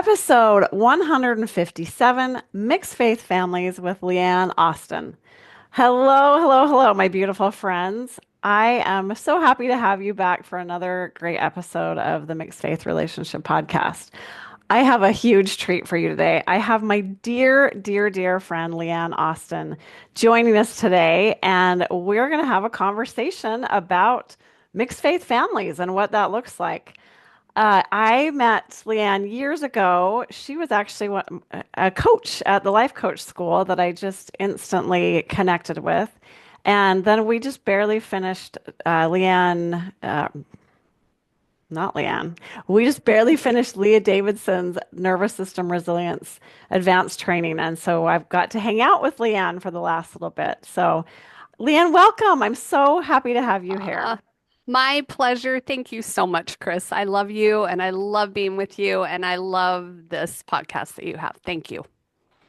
Episode 157, Mixed Faith Families with Leann Austin. Hello, hello, hello, my beautiful friends. I am so happy to have you back for another great episode of the Mixed Faith Relationship Podcast. I have a huge treat for you today. I have my dear, dear, dear friend Leann Austin joining us today, and we're going to have a conversation about mixed faith families and what that looks like. I met Leann years ago. She was actually a coach at the life coach school that I just instantly connected with. And then we just barely finished, Leann, not Leann, we just barely finished Leah Davidson's nervous system resilience advanced training. And so I've got to hang out with Leann for the last little bit. So, Leann, welcome. I'm so happy to have you here. Uh, my pleasure. Thank you so much, Chris. I love you and I love being with you and I love this podcast that you have. Thank you.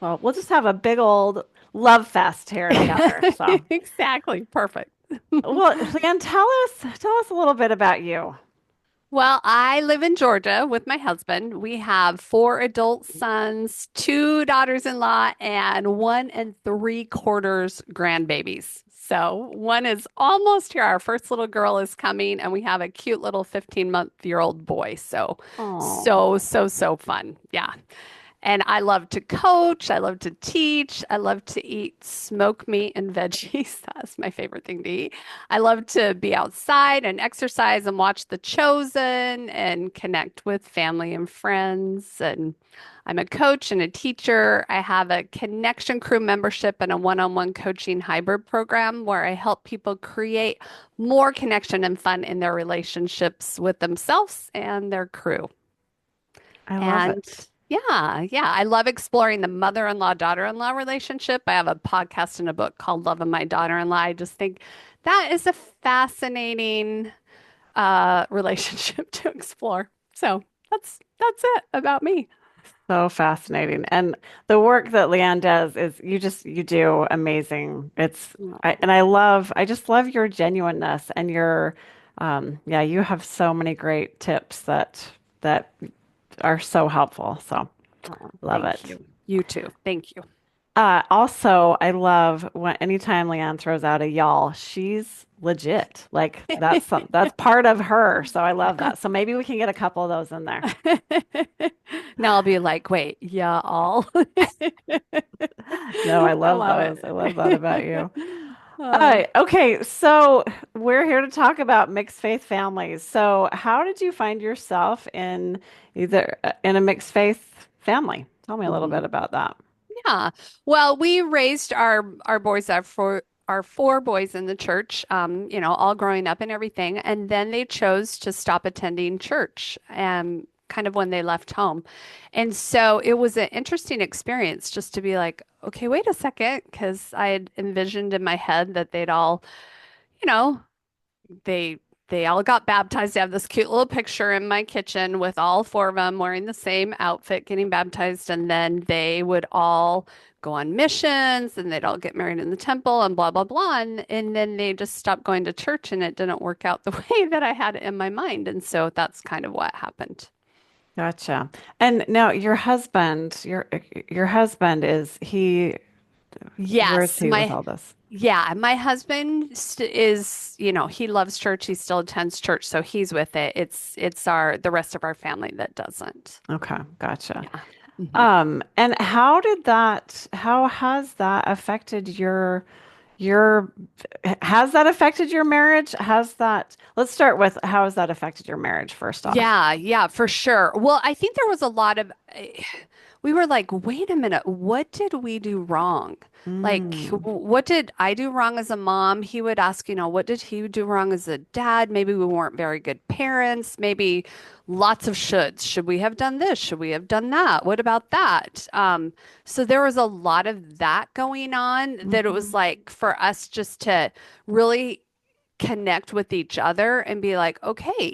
Well, we'll just have a big old love fest here together. So, Exactly. Perfect. well, Leanne, tell us a little bit about you. Well, I live in Georgia with my husband. We have four adult sons, two daughters-in-law, and 1 3/4 grandbabies. So one is almost here. Our first little girl is coming, and we have a cute little 15-month-year-old boy. So, Oh, so fun. Yeah. And I love to coach. I love to teach. I love to eat smoked meat and veggies. That's my favorite thing to eat. I love to be outside and exercise and watch The Chosen and connect with family and friends. And I'm a coach and a teacher. I have a Connection Crew membership and a one-on-one coaching hybrid program where I help people create more connection and fun in their relationships with themselves and their crew. I love And it. yeah, I love exploring the mother-in-law, daughter-in-law relationship. I have a podcast and a book called Loving My Daughter-in-Law. I just think that is a fascinating relationship to explore. So that's it about me. So fascinating. And the work that Leanne does is you do amazing. And I just love your genuineness and yeah, you have so many great tips that are so helpful. So Oh, love thank it. you. You too. Thank you. Also, I love when anytime Leanne throws out a y'all, she's legit. Like that's part of her. So I love that. So maybe we can get a couple of those in there. Now I'll be like, wait, yeah, all. No, I I love love those. I love that about it. you. Uh, Okay, so we're here to talk about mixed faith families. So how did you find yourself in a mixed faith family? Tell me a little bit mhm. about that. Yeah. Well, we raised our boys our four boys in the church, all growing up and everything, and then they chose to stop attending church, kind of when they left home. And so it was an interesting experience just to be like, okay, wait a second, because I had envisioned in my head that they'd all, you know, they they all got baptized. I have this cute little picture in my kitchen with all four of them wearing the same outfit, getting baptized, and then they would all go on missions and they'd all get married in the temple and blah blah blah. And then they just stopped going to church and it didn't work out the way that I had it in my mind. And so that's kind of what happened. Gotcha. And now your husband where is Yes, he with all this? my husband is, he loves church. He still attends church, so he's with it. It's the rest of our family that doesn't. Okay, gotcha. Yeah. Mhm. And how has that affected your, has that affected your marriage? Let's start with how has that affected your marriage first off? Yeah, for sure. Well, I think there was a lot of, we were like, wait a minute, what did we do wrong? Like, Mm, what did I do wrong as a mom? He would ask, what did he do wrong as a dad? Maybe we weren't very good parents. Maybe lots of shoulds. Should we have done this? Should we have done that? What about that? So there was a lot of that going on that it was mhm. like for us just to really connect with each other and be like, okay,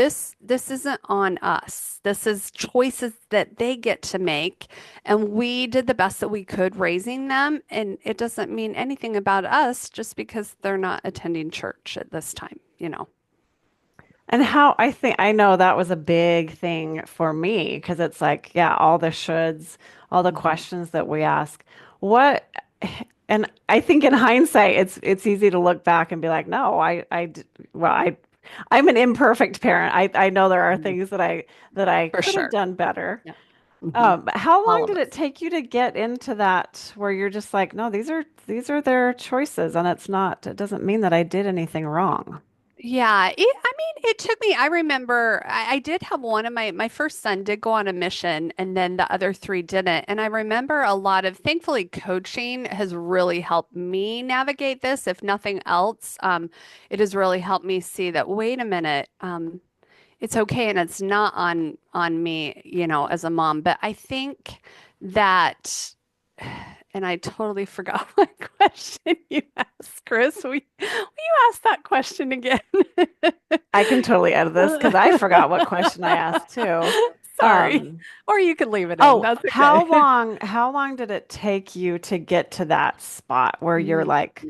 this isn't on us. This is choices that they get to make, and we did the best that we could raising them, and it doesn't mean anything about us just because they're not attending church at this time. And how I think I know that was a big thing for me because it's like, yeah, all the shoulds, all the Mhm. questions that we ask. What, and I think in hindsight, it's easy to look back and be like, no, well, I'm an imperfect parent. I know there are Mhm. things that I For could have sure. done better. Yeah. Hmm. But how long All of did it us. take you to get into that where you're just like, no, these are their choices, and it doesn't mean that I did anything wrong. Yeah, I mean, it took me, I remember I did have one of my first son did go on a mission and then the other three didn't. And I remember a lot of, thankfully, coaching has really helped me navigate this. If nothing else, it has really helped me see that, wait a minute, it's okay and it's not on me, as a mom. But I think that, and I totally forgot what question you asked, Chris. Will you ask that question again? I can totally edit this because I forgot what question I asked too. Sorry. Um, Or you can leave it in. oh, That's okay. how long did it take you to get to that spot where you're like,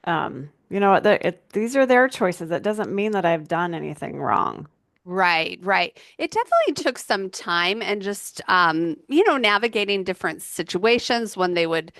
Mhm. you know what, these are their choices. It doesn't mean that I've done anything wrong. Right, right. It definitely took some time and just, navigating different situations when they would,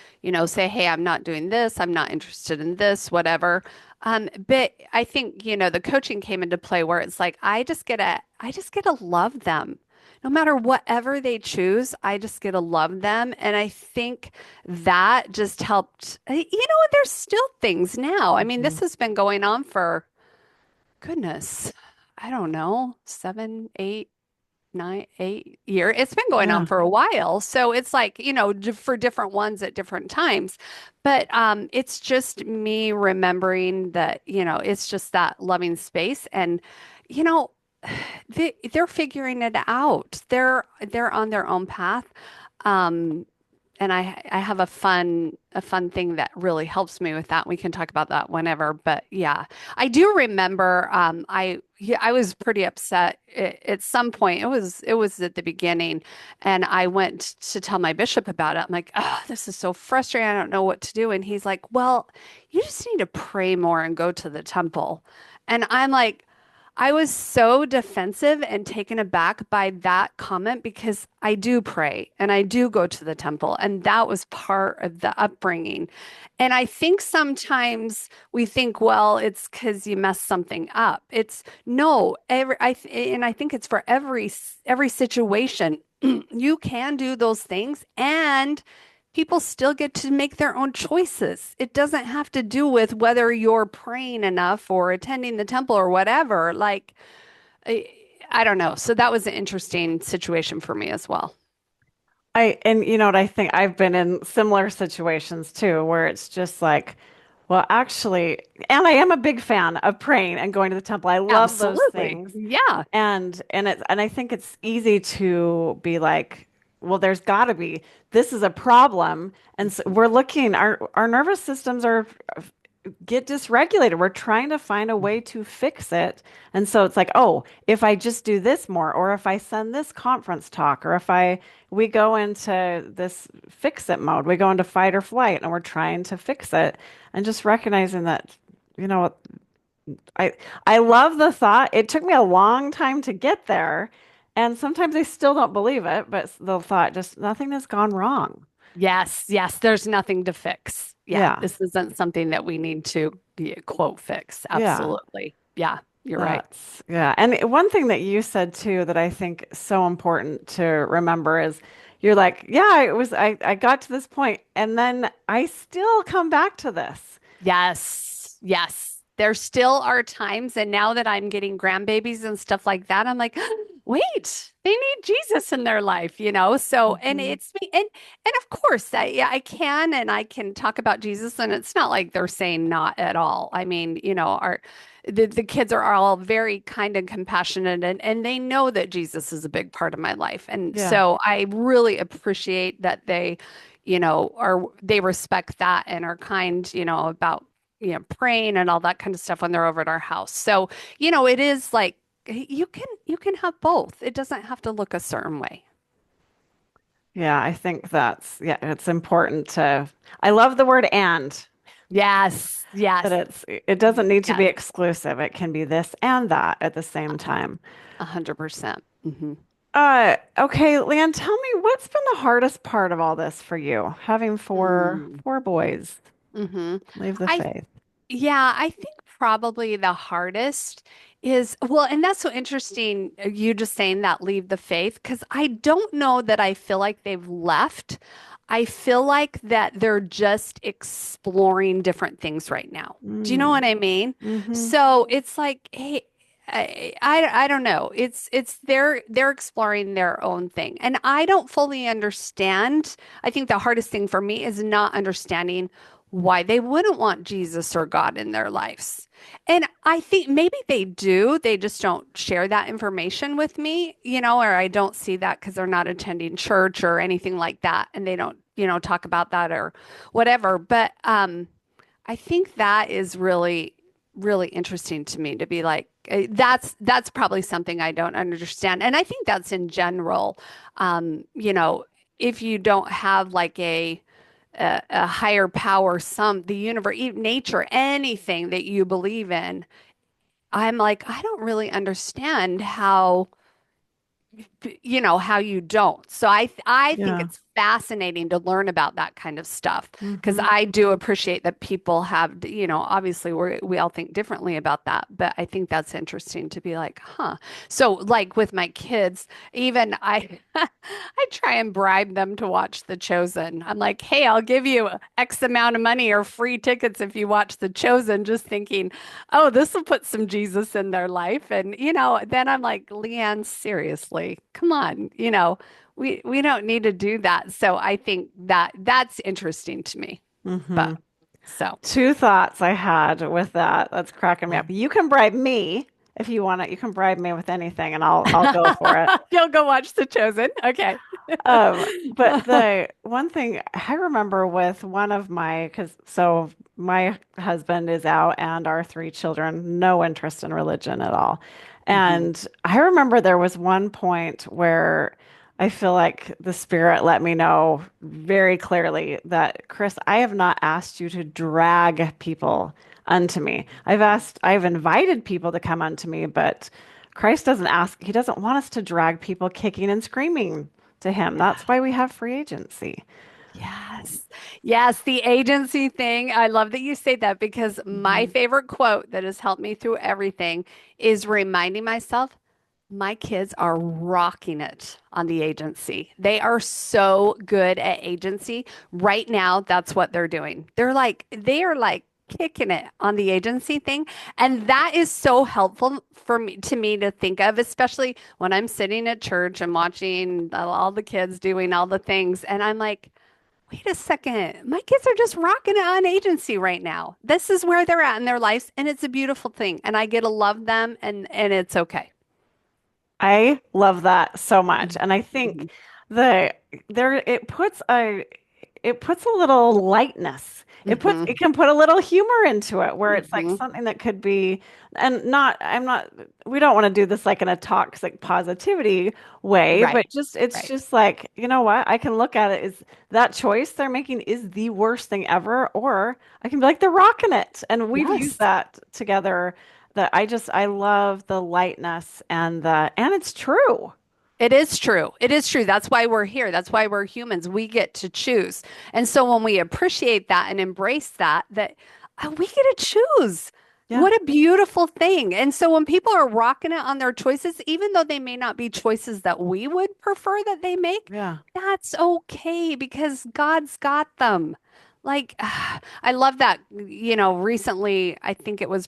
say, hey, I'm not doing this, I'm not interested in this, whatever. But I think, the coaching came into play where it's like, I just get to love them. No matter whatever they choose, I just get to love them. And I think that just helped, there's still things now. I mean, this Mhm. has been going on for goodness, I don't know, 7, 8, 9, 8 year. It's been going on Yeah. for a while. So it's like, for different ones at different times. But it's just me remembering that, it's just that loving space. And, you know, they're figuring it out. They're on their own path. Um, and I have a fun thing that really helps me with that. We can talk about that whenever. But yeah, I do remember I was pretty upset at some point. It was at the beginning, and I went to tell my bishop about it. I'm like, oh, this is so frustrating. I don't know what to do. And he's like, well, you just need to pray more and go to the temple. And I'm like, I was so defensive and taken aback by that comment because I do pray and I do go to the temple, and that was part of the upbringing. And I think sometimes we think, well, it's because you messed something up. It's no, and I think it's for every situation. You can do those things and people still get to make their own choices. It doesn't have to do with whether you're praying enough or attending the temple or whatever. Like, I, I don't know. So that was an interesting situation for me as well. And you know what, I think I've been in similar situations too, where it's just like, well, actually, and I am a big fan of praying and going to the temple. I love those Absolutely. things. Yeah. And I think it's easy to be like, well, there's got to be, this is a problem, and so we're looking, our nervous systems are get dysregulated. We're trying to find a way to fix it. And so it's like, oh, if I just do this more, or if I send this conference talk, or if we go into this fix it mode, we go into fight or flight and we're trying to fix it, and just recognizing that, you know, I I love the thought. It took me a long time to get there, and sometimes I still don't believe it, but the thought just nothing has gone wrong. Yes. Yes. There's nothing to fix. Yeah. Yeah. This isn't something that we need to, yeah, quote, fix. Yeah. Absolutely. Yeah. You're right. Yeah. And one thing that you said too that I think is so important to remember is you're like, yeah, I got to this point and then I still come back to this. Yes, yes. There still are times, and now that I'm getting grandbabies and stuff like that, I'm like, wait, they need Jesus in their life. So, and Mhm. it's me, and of course, yeah, I can talk about Jesus, and it's not like they're saying not at all. I mean, the kids are all very kind and compassionate, and they know that Jesus is a big part of my life, and Yeah. so I really appreciate that they respect that and are kind, about, praying and all that kind of stuff when they're over at our house. So, it is like you can have both. It doesn't have to look a certain way. Yeah, I think yeah, it's important to I love the word and. Yes, That yes, it doesn't need to be yes, exclusive. It can be this and that at the same time. 100%. Hmm. Okay, Leanne, tell me what's been the hardest part of all this for you, having Mm. four boys Hmm. leave the I faith. Yeah, I think probably the hardest is, well, and that's so interesting, you just saying that leave the faith, because I don't know that I feel like they've left. I feel like that they're just exploring different things right now. Do you know Mm, what I mean? mm-hmm. So it's like, hey, I don't know. It's they're exploring their own thing. And I don't fully understand. I think the hardest thing for me is not understanding why they wouldn't want Jesus or God in their lives. And I think maybe they do. They just don't share that information with me, or I don't see that because they're not attending church or anything like that. And they don't, talk about that or whatever. But I think that is really, really interesting to me to be like, that's probably something I don't understand. And I think that's in general. Um, you know, if you don't have like a higher power, the universe, nature, anything that you believe in, I'm like, I don't really understand how you don't. So I think Yeah. it's fascinating to learn about that kind of stuff because Mm-hmm. I do appreciate that people have, obviously we all think differently about that, but I think that's interesting to be like, huh. So like with my kids, even I I try and bribe them to watch The Chosen. I'm like, "Hey, I'll give you X amount of money or free tickets if you watch The Chosen," just thinking, oh, this will put some Jesus in their life. And, then I'm like, Leanne, seriously, come on, we don't need to do that. So I think that's interesting to me. Mm-hmm. But so Two thoughts I had with that. That's cracking me up. yeah. You can bribe me if you want it. You can bribe me with anything and I'll go for it. You'll go watch The Chosen. Okay. But the one thing I remember with one of my, because so my husband is out and our three children, no interest in religion at all. Hmm. And I remember there was one point where I feel like the Spirit let me know very clearly that, Chris, I have not asked you to drag people unto me. I've invited people to come unto me, but Christ doesn't ask, he doesn't want us to drag people kicking and screaming to him. That's why we have free agency. Yes. Yes, the agency thing. I love that you say that because my Mhm. favorite quote that has helped me through everything is reminding myself my kids are rocking it on the agency. They are so good at agency. Right now, that's what they're doing. They are like kicking it on the agency thing. And that is so helpful for me to think of, especially when I'm sitting at church and watching all the kids doing all the things. And I'm like, wait a second. My kids are just rocking it on agency right now. This is where they're at in their lives, and it's a beautiful thing. And I get to love them and it's okay. I love that so much. And I Mhm. think the there it puts a little lightness. Hmm. It can put a little humor into it where it's like Hmm. something that could be and not I'm not we don't want to do this like in a toxic positivity way, Right. but just it's Right. just like, you know what? I can look at it as that choice they're making is the worst thing ever, or I can be like they're rocking it. And we've used Yes. that together that I love the lightness and it's true. It is true. It is true. That's why we're here. That's why we're humans. We get to choose. And so when we appreciate that and embrace that we get to choose. Yeah. What a beautiful thing. And so when people are rocking it on their choices, even though they may not be choices that we would prefer that they make, Yeah. that's okay because God's got them. Like, I love that, recently, I think it was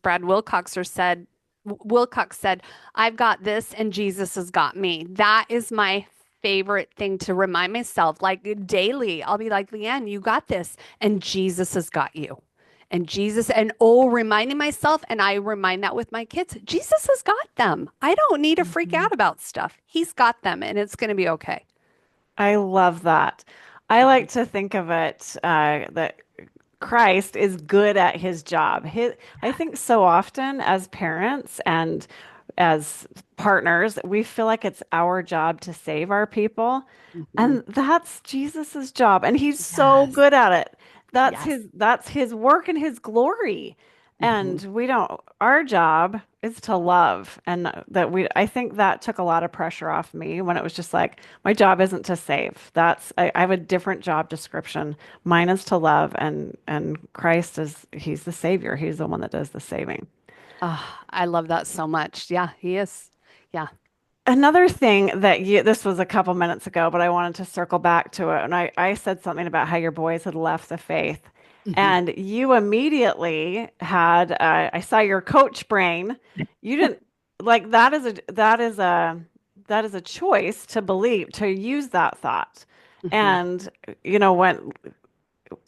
Wilcox said, I've got this and Jesus has got me. That is my favorite thing to remind myself. Like daily, I'll be like, Leanne, you got this, and Jesus has got you. And Jesus, and reminding myself, and I remind that with my kids, Jesus has got them. I don't need to freak Mhm. out about stuff. He's got them, and it's going to be okay. I love that. I like to think of it that Christ is good at his job. I think so often as parents and as partners, we feel like it's our job to save our people. Mhm. And that's Jesus's job. And he's so Yes. good at it. Yes. that's his work and his glory. Hmm. And we don't, our job is to love. And I think that took a lot of pressure off me when it was just like, my job isn't to save. I have a different job description. Mine is to love, and Christ he's the savior. He's the one that does the saving. Oh, I love that so much. Yeah, he is. Yeah. Another thing this was a couple minutes ago, but I wanted to circle back to it. And I said something about how your boys had left the faith. Hmm. And you immediately I saw your coach brain. You didn't like that is a choice to believe, to use that thought. Hmm. And, when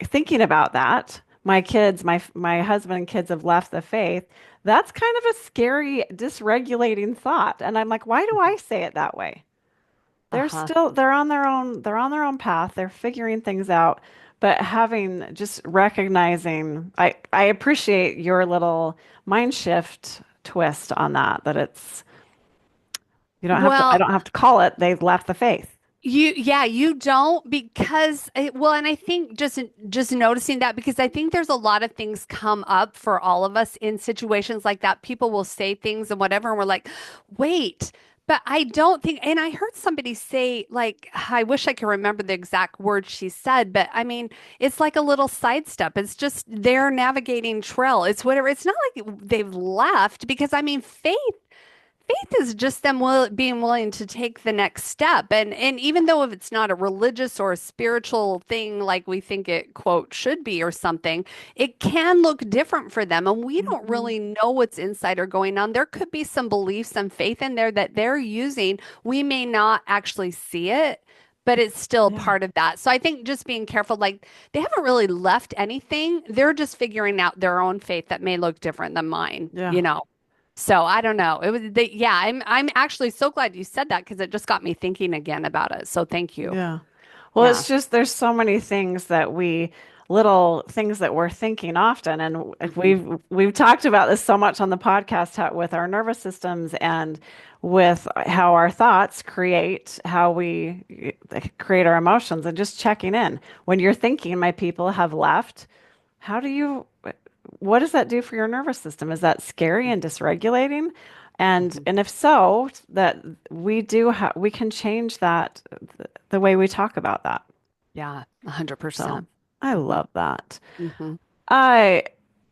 thinking about that, my husband and kids have left the faith. That's kind of a scary, dysregulating thought. And I'm like, why do I say it that way? Uh-huh. They're on their own path. They're figuring things out. But having just recognizing, I appreciate your little mind shift twist on that it's, I Well, don't have to call it, they've left the faith. yeah, you don't because well, and I think just noticing that because I think there's a lot of things come up for all of us in situations like that. People will say things and whatever, and we're like, wait. But I don't think, and I heard somebody say, like, I wish I could remember the exact words she said, but I mean, it's like a little sidestep. It's just they're navigating trail. It's whatever. It's not like they've left because I mean, faith is just them being willing to take the next step. And even though if it's not a religious or a spiritual thing like we think it quote should be or something, it can look different for them. And we don't Hmm. really know what's inside or going on. There could be some beliefs and faith in there that they're using. We may not actually see it. But it's still Yeah. part of that. So I think just being careful, like they haven't really left anything. They're just figuring out their own faith that may look different than mine, Yeah. you know? So I don't know. Yeah, I'm actually so glad you said that because it just got me thinking again about it. So thank you. Yeah. Well, Yeah. it's just there's so many things little things that we're thinking often, and Hmm. we've talked about this so much on the podcast with our nervous systems and with how our thoughts create how we create our emotions, and just checking in. When you're thinking, my people have left, how do you, what does that do for your nervous system? Is that scary and dysregulating? Hmm. And if so, that we can change the way we talk about that. Yeah, So 100%. I Hmm. love that. Hmm. I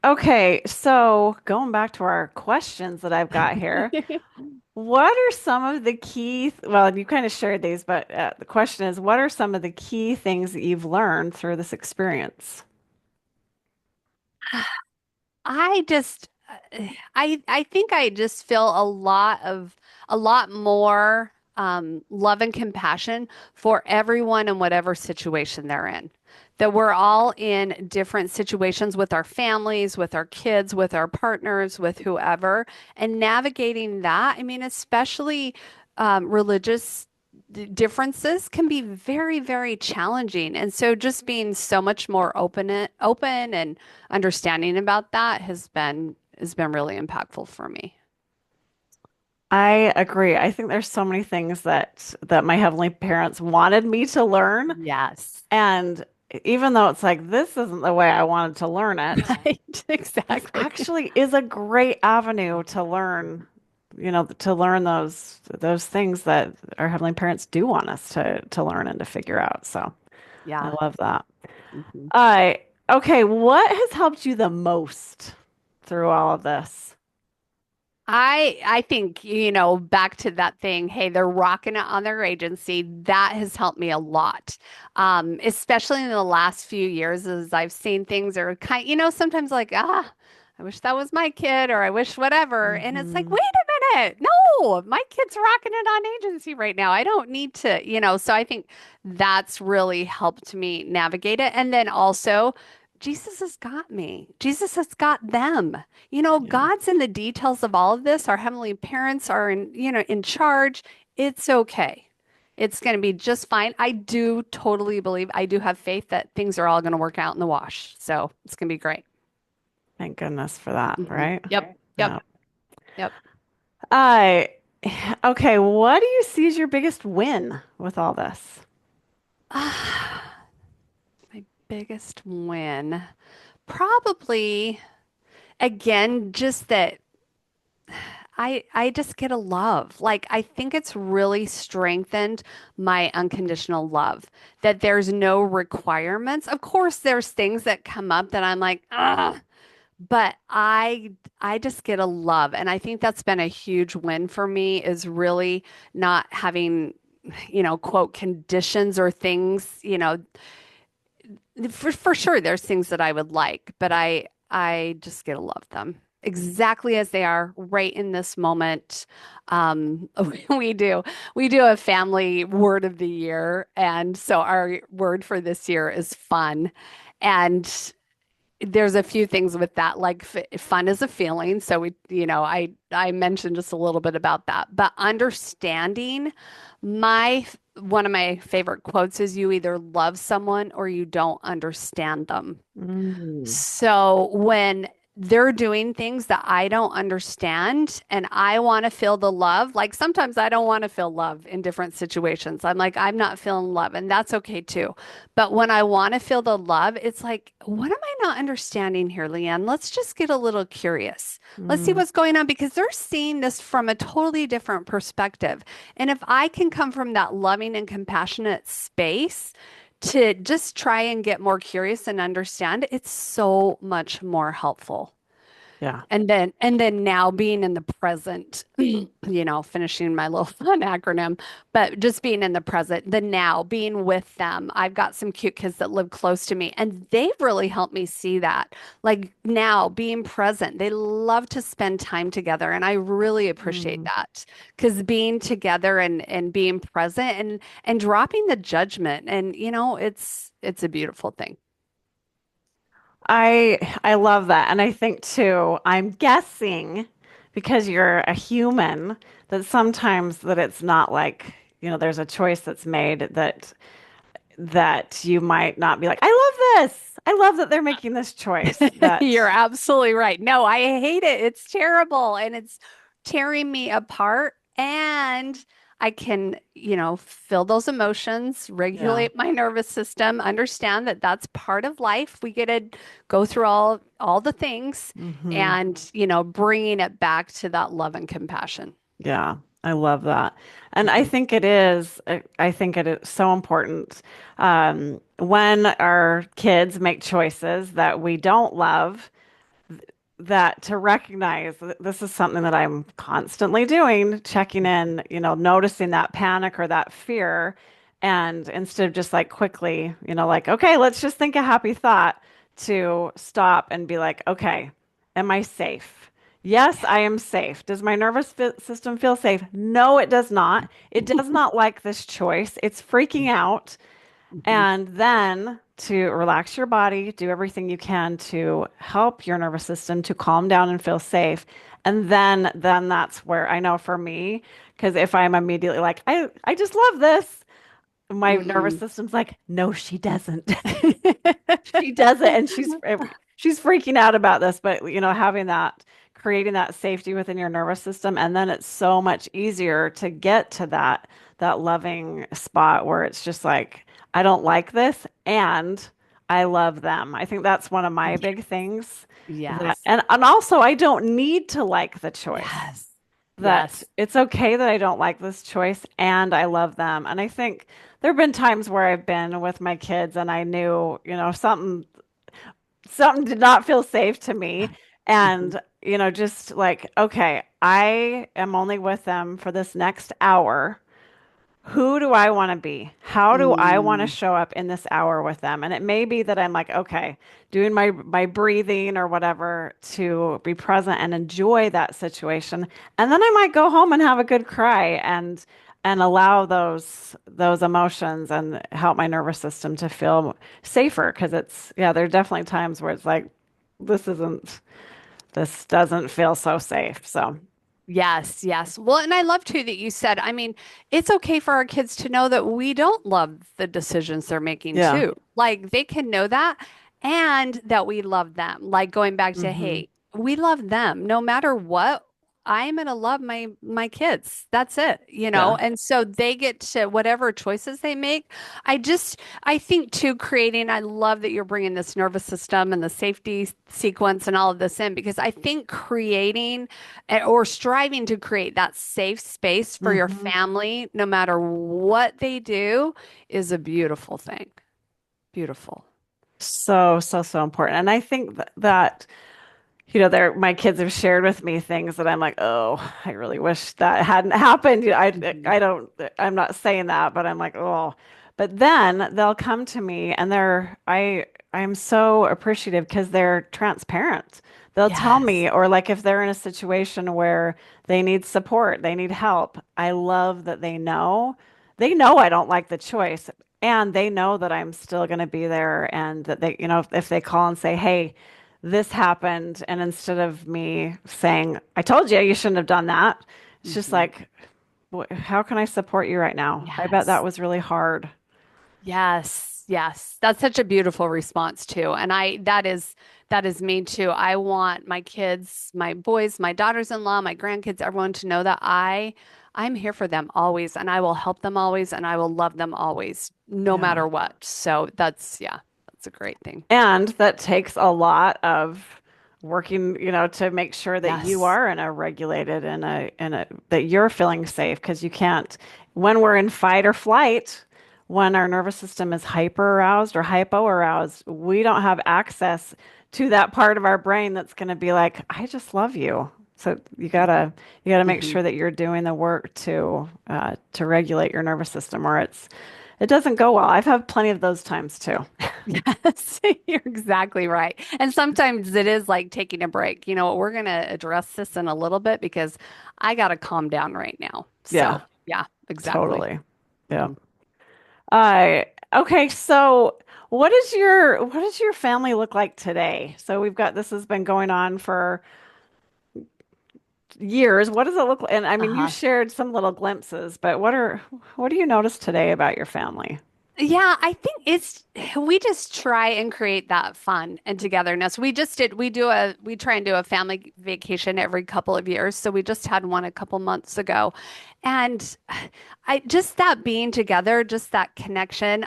Okay, so going back to our questions that I've got here, what are some of the well, you kind of shared these, but the question is, what are some of the key things that you've learned through this experience? I just I think I just feel a lot more love and compassion for everyone in whatever situation they're in. That we're all in different situations with our families, with our kids, with our partners, with whoever, and navigating that. I mean, especially religious differences can be very, very challenging. And so just being so much more open and understanding about that has been really impactful for me. I agree. I think there's so many things that my heavenly parents wanted me to learn, Yes. and even though it's like this isn't the way I wanted to learn it, Right. this Exactly. actually is a great avenue to learn, to learn those things that our heavenly parents do want us to learn and to figure out. So I Yeah. love that. Mhm. I Okay, what has helped you the most through all of this? I think, you know, back to that thing, hey, they're rocking it on their agency. That has helped me a lot. Especially in the last few years as I've seen things are kind, you know, sometimes like, I wish that was my kid or I wish whatever. And it's like, Hmm. wait a minute. No, my kid's rocking it on agency right now. I don't need to, you know, so I think that's really helped me navigate it. And then also, Jesus has got me. Jesus has got them. You know, Yeah, God's in the details of all of this. Our heavenly parents are in, you know, in charge. It's okay. It's going to be just fine. I do totally believe, I do have faith that things are all going to work out in the wash. So it's going to be great. thank goodness for that, Hmm. right? Yep. Yep. Yeah. Yep. I Okay, what do you see as your biggest win with all this? Biggest win. Probably again, just that I just get a love. Like I think it's really strengthened my unconditional love that there's no requirements. Of course, there's things that come up that I'm like, ah, but I just get a love. And I think that's been a huge win for me is really not having, quote conditions or things, for sure there's things that I would like, but I just get to love them exactly as they are right in this moment. Um, we do we do a family word of the year, and so our word for this year is fun. And there's a few things with that, like fun is a feeling. So I mentioned just a little bit about that, but understanding my one of my favorite quotes is you either love someone or you don't understand them. Mm, So when they're doing things that I don't understand and I want to feel the love, like sometimes I don't want to feel love in different situations. I'm like, I'm not feeling love, and that's okay too. But when I want to feel the love, it's like, what am I not understanding here, Leanne? Let's just get a little curious. Let's see mm, what's going on because they're seeing this from a totally different perspective. And if I can come from that loving and compassionate space, to just try and get more curious and understand, it's so much more helpful. yeah. And then now being in the present, finishing my little fun acronym, but just being in the present, the now, being with them. I've got some cute kids that live close to me, and they've really helped me see that. Like now, being present, they love to spend time together, and I really appreciate Mm. that because being together and being present and dropping the judgment, and it's a beautiful thing. I love that. And I think too, I'm guessing because you're a human that sometimes that it's not like, there's a choice that's made that you might not be like, I love this. I love that they're making this choice. You're That absolutely right. No, I hate it. It's terrible and it's tearing me apart. And I can, feel those emotions, yeah. regulate my nervous system, understand that that's part of life. We get to go through all the things Hmm. and, bringing it back to that love and compassion. Yeah. I love that. And I Mhm. think it is, I think it is so important when our kids make choices that we don't love that to recognize that this is something that I'm constantly doing, checking in, noticing that panic or that fear. And instead of just like quickly, like, okay, let's just think a happy thought to stop and be like, okay, am I safe? Yes, I am safe. Does my system feel safe? No, it does not. It does not like this choice. It's freaking out. Mhm. And then to relax your body, do everything you can to help your nervous system to calm down and feel safe. And then that's where I know for me, because if I'm immediately like, I just love this, my nervous Mm-mm. system's like, no, she doesn't. She does it, and she's freaking out about this. But having that, creating that safety within your nervous system, and then it's so much easier to get to that loving spot where it's just like, I don't like this, and I love them. I think that's one of my big things. That Yes. and also I don't need to like the choice. Yes. That Yes. it's okay that I don't like this choice and I love them. And I think there have been times where I've been with my kids and I knew, something did not feel safe to me. Mhm. And, just like, okay, I am only with them for this next hour. Who do I want to be? How do I want to Mm. show up in this hour with them? And it may be that I'm like, okay, doing my breathing or whatever to be present and enjoy that situation. And then I might go home and have a good cry and allow those emotions and help my nervous system to feel safer because yeah, there are definitely times where it's like this doesn't feel so safe. So, Yes, yes. Well, and I love too that you said, I mean, it's okay for our kids to know that we don't love the decisions they're making yeah. too. Like they can know that and that we love them. Like going back to, Hmm. hey, we love them no matter what. I'm gonna love my kids. That's it, you know. Yeah. And so they get to whatever choices they make. I think too, creating. I love that you're bringing this nervous system and the safety sequence and all of this in because I think creating or striving to create that safe space for your Hmm. family, no matter what they do, is a beautiful thing. Beautiful. So, so, so important. And I think that you know, my kids have shared with me things that I'm like, oh, I really wish that hadn't happened. You know, Mhm. I don't, I'm not saying that, but I'm like, oh. But then they'll come to me and I'm so appreciative because they're transparent. They'll tell Yes. me, or like if they're in a situation where they need support, they need help. I love that they know I don't like the choice, and they know that I'm still going to be there, and that they, you know, if they call and say, hey, this happened, and instead of me saying, I told you you shouldn't have done that, it's just Mhm. like, how can I support you right now? I bet that Yes. was really hard. Yes, yes. That's such a beautiful response too. And that is me too. I want my kids, my boys, my daughters-in-law, my grandkids, everyone to know that I'm here for them always and I will help them always and I will love them always, no Yeah. matter what. So that's yeah, that's a great thing. And that takes a lot of working, you know, to make sure that you Yes. are in a regulated that you're feeling safe because you can't, when we're in fight or flight, when our nervous system is hyper aroused or hypo aroused, we don't have access to that part of our brain that's going to be like, I just love you. So you gotta make Hmm. sure that you're doing the work to regulate your nervous system, or it doesn't go well. I've had plenty of those times too. Yes, you're exactly right. And sometimes it is like taking a break. You know, we're going to address this in a little bit because I got to calm down right now. Yeah, So, yeah, exactly. totally. Yeah. Mhm. Okay, so what does your family look like today? So we've got this has been going on for years. What does it look like? And I mean, you Uh-huh. shared some little glimpses, but what do you notice today about your family? Yeah, I think we just try and create that fun and togetherness. We try and do a family vacation every couple of years. So we just had one a couple months ago. And I just that being together, just that connection.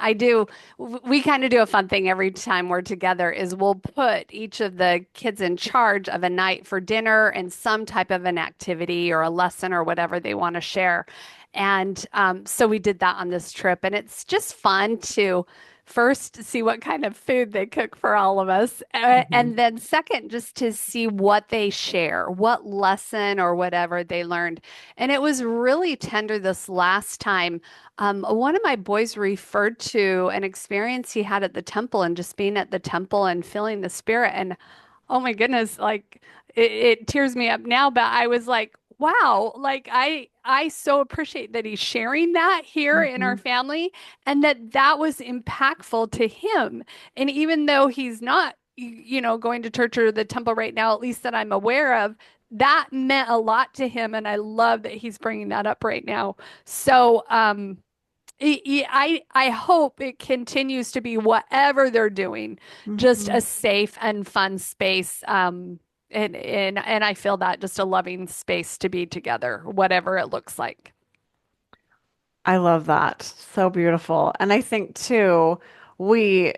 We kind of do a fun thing every time we're together is we'll put each of the kids in charge of a night for dinner and some type of an activity or a lesson or whatever they want to share. And so we did that on this trip, and it's just fun to first see what kind of food they cook for all of us, Hmm. and then second, just to see what they share, what lesson or whatever they learned. And it was really tender this last time. One of my boys referred to an experience he had at the temple and just being at the temple and feeling the spirit. And oh my goodness, like it tears me up now, but I was like, wow, like I so appreciate that he's sharing that here in our Hmm. family and that was impactful to him. And even though he's not, you know, going to church or the temple right now, at least that I'm aware of, that meant a lot to him. And I love that he's bringing that up right now. So, I hope it continues to be whatever they're doing, just Hmm. a safe and fun space. And I feel that just a loving space to be together, whatever it looks like. I love that. So beautiful. And I think too, we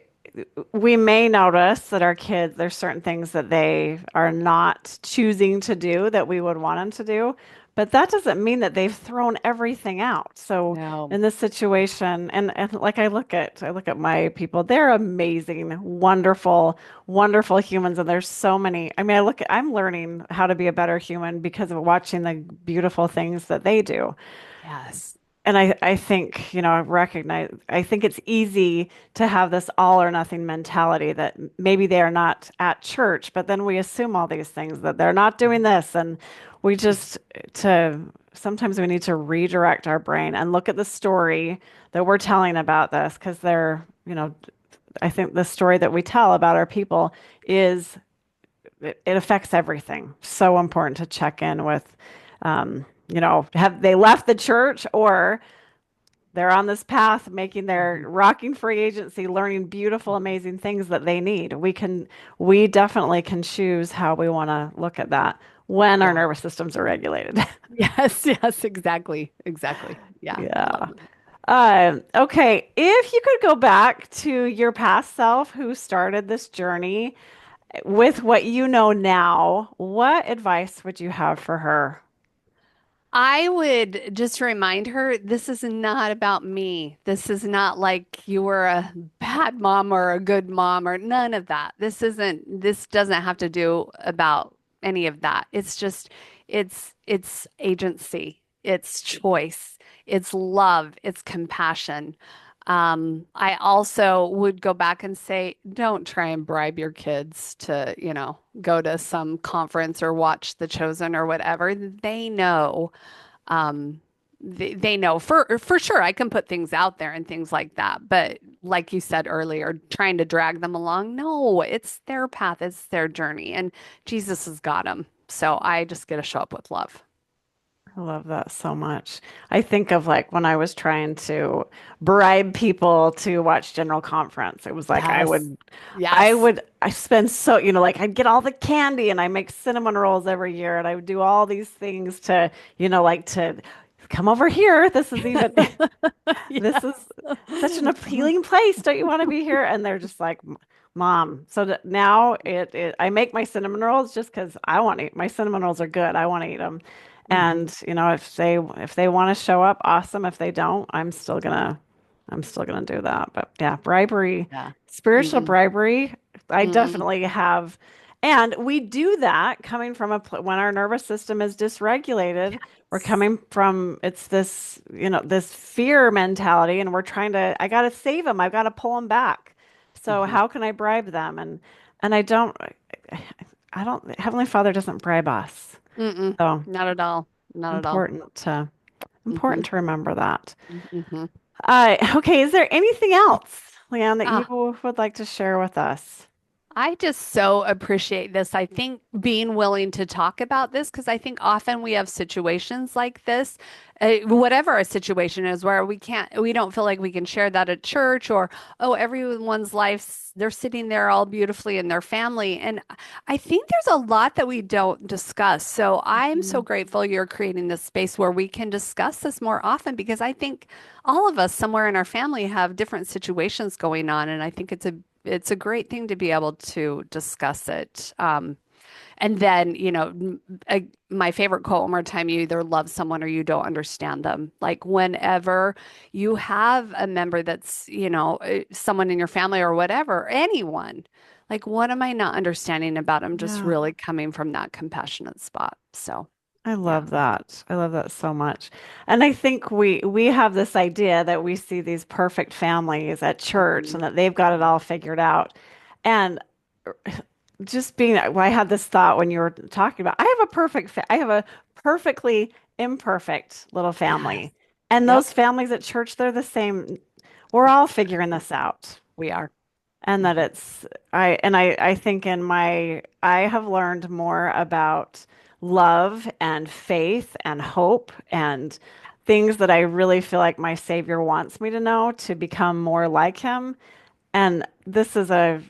we may notice that our kids, there's certain things that they are not choosing to do that we would want them to do, but that doesn't mean that they've thrown everything out. So No. in this situation, and like I look at my people, they're amazing, wonderful, wonderful humans, and there's so many. I mean, I'm learning how to be a better human because of watching the beautiful things that they do. Yes. And I think, you know, I think it's easy to have this all or nothing mentality that maybe they are not at church, but then we assume all these things that they're not doing this. And we just, to, sometimes we need to redirect our brain and look at the story that we're telling about this because you know, I think the story that we tell about our people it affects everything. So important to check in with, you know, have they left the church or they're on this path, making their Mhm. rocking free agency, learning beautiful, amazing things that they need. We definitely can choose how we want to look at that. when our Yeah. nervous systems are regulated. Yes, yes, exactly. Exactly. Yeah, I love Yeah. that. Okay. If you could go back to your past self who started this journey with what you know now, what advice would you have for her? I would just remind her this is not about me. This is not like you were a bad mom or a good mom or none of that. This doesn't have to do about any of that. It's just, it's agency, it's choice, it's love, it's compassion. I also would go back and say, don't try and bribe your kids to, go to some conference or watch The Chosen or whatever. They know um, they know for sure I can put things out there and things like that. But like you said earlier, trying to drag them along, no, it's their path, it's their journey, and Jesus has got them. So I just get to show up with love. I love that so much. I think of like when I was trying to bribe people to watch General Conference. It was like Yes. Yes. I spend so, like I'd get all the candy and I make cinnamon rolls every year and I would do all these things to, like to come over here. This is even this is Yes. such an appealing place. Don't you want to be here? And they're just like, Mom. So that now I make my cinnamon rolls just because I want to eat. My cinnamon rolls are good. I want to eat them. Mhm. And if they want to show up, awesome. If they don't, I'm still gonna do that. But yeah, bribery, Yeah. spiritual Mm-mm. bribery, I Mm-mm. definitely have. And we do that coming from when our nervous system is dysregulated. We're Yes. coming from it's this fear mentality, and we're trying to. I got to save them. I've got to pull them back. So Hmm. how can I bribe them? And I don't. Heavenly Father doesn't bribe us. Mm-mm. So Not at all. Not at all. important to Hmm. important to remember that. Hmm. Okay, is there anything else, Leanne, that you Ah, would like to share with us? I just so appreciate this. I think being willing to talk about this, because I think often we have situations like this, whatever a situation is, where we don't feel like we can share that at church or, oh, everyone's lives, they're sitting there all beautifully in their family. And I think there's a lot that we don't discuss. So I'm so Mhm. grateful you're creating this space where we can discuss this more often, because I think all of us somewhere in our family have different situations going on. And I think it's a great thing to be able to discuss it. And then, my favorite quote, one more time, you either love someone or you don't understand them. Like whenever you have a member that's, someone in your family or whatever, anyone, like what am I not understanding about them? Just Yeah. really coming from that compassionate spot. So, I yeah. love that. I love that so much. And I think we have this idea that we see these perfect families at church Mhm. and that they've got it all figured out. And just being, well, I had this thought when you were talking about, I have a perfectly imperfect little Yes. family. And Yep. those families at church, they're the same. We're all figuring this out. We are. And that Mhm. I think I have learned more about love and faith and hope and things that I really feel like my Savior wants me to know to become more like him. And this is a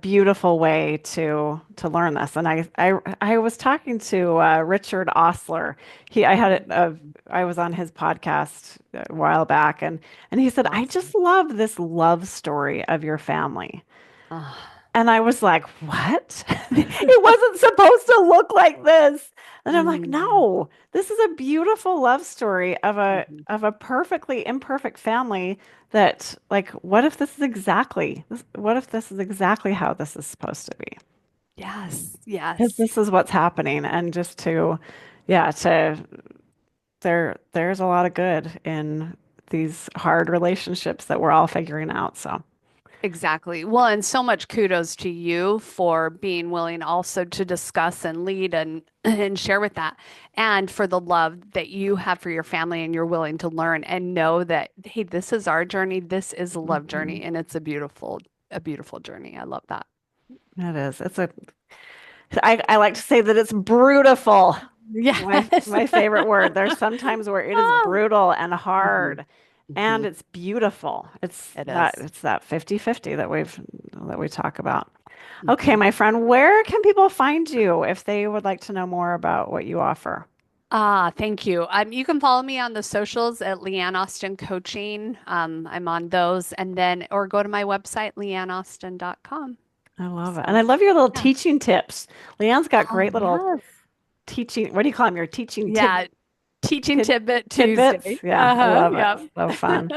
beautiful way to learn this. And I was talking to Richard Osler. I had it. I was on his podcast a while back, and he said, "I Awesome. just love this love story of your family." Ah. And I was like, "What? It wasn't supposed to look like this." And I'm like, Mhm. "No, this is a beautiful love story of a Mhm. of a perfectly imperfect family that like what if this is exactly how this is supposed to be? Yes. Because Yes. this is what's happening." And just to yeah, to there's a lot of good in these hard relationships that we're all figuring out. So Exactly. Well, and so much kudos to you for being willing also to discuss and lead and and share with that, and for the love that you have for your family and you're willing to learn and know that, hey, this is our journey, this is a love journey, mhm. and it's a beautiful journey. I love that. It is. I like to say that it's brutal. My Yes. my favorite word. There's sometimes where it is Oh. brutal and Mhm. hard. and Hmm. it's beautiful. It is. It's that 50-50 that we talk about. Okay, Hmm. my friend, where can people find you if they would like to know more about what you offer? Ah, thank you. You can follow me on the socials at Leann Austin Coaching. I'm on those, and then or go to my website, leannaustin.com. I love it. And I So, love your little yeah. teaching tips. Leanne's got Oh, great little yes. teaching, what do you call them? Your teaching Yeah. Teaching tid, Tidbit tidbits. Tuesday. Yeah, I Uh-huh. love it. Yeah. So fun.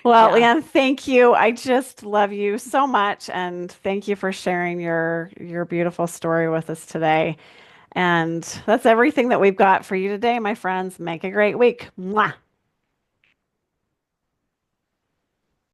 Well, Yeah. Leanne, thank you. I just love you so much, and thank you for sharing your beautiful story with us today. And that's everything that we've got for you today, my friends. Make a great week. Mwah.